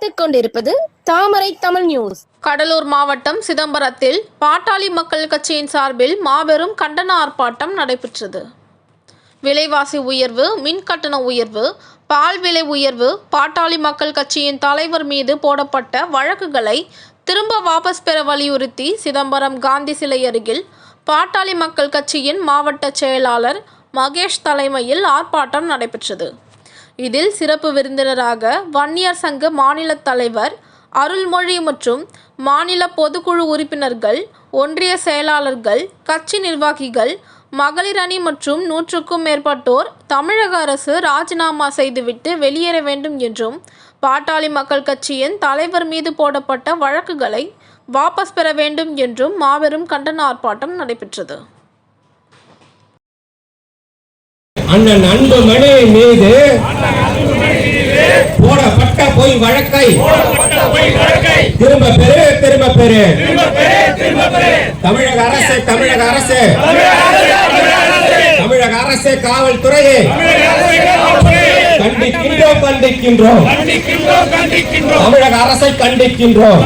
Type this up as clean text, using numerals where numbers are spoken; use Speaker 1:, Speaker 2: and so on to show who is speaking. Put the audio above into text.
Speaker 1: பார்த்துக் கொண்டிருப்பது தாமரை தமிழ் நியூஸ்.
Speaker 2: கடலூர் மாவட்டம் சிதம்பரத்தில் பாட்டாளி மக்கள் கட்சியின் சார்பில் மாபெரும் கண்டன ஆர்ப்பாட்டம் நடைபெற்றது. விலைவாசி உயர்வு, மின் கட்டண உயர்வு, பால் விலை உயர்வு, பாட்டாளி மக்கள் கட்சியின் தலைவர் மீது போடப்பட்ட வழக்குகளை திரும்ப வாபஸ் பெற வலியுறுத்தி சிதம்பரம் காந்தி சிலை அருகில் பாட்டாளி மக்கள் கட்சியின் மாவட்ட செயலாளர் மகேஷ் தலைமையில் ஆர்ப்பாட்டம் நடைபெற்றது. இதில் சிறப்பு விருந்தினராக வன்னியர் சங்க மாநில தலைவர் அருள்மொழி மற்றும் மாநில பொதுக்குழு உறுப்பினர்கள், ஒன்றிய செயலாளர்கள், கட்சி நிர்வாகிகள், மகளிர் அணி மற்றும் 100க்கும் மேற்பட்டோர் தமிழக அரசு ராஜினாமா செய்துவிட்டு வெளியேற வேண்டும் என்றும், பாட்டாளி மக்கள் கட்சியின் தலைவர் மீது போடப்பட்ட வழக்குகளை வாபஸ் பெற வேண்டும் என்றும் மாபெரும் கண்டன ஆர்ப்பாட்டம் நடைபெற்றது.
Speaker 3: அண்ணன் அன்புமணி மீது போடப்பட்ட பொய் வழக்கை திரும்ப பெறு. தமிழக அரசு காவல்துறையை கண்டிக்கின்றோம். தமிழக அரசை கண்டிக்கின்றோம்.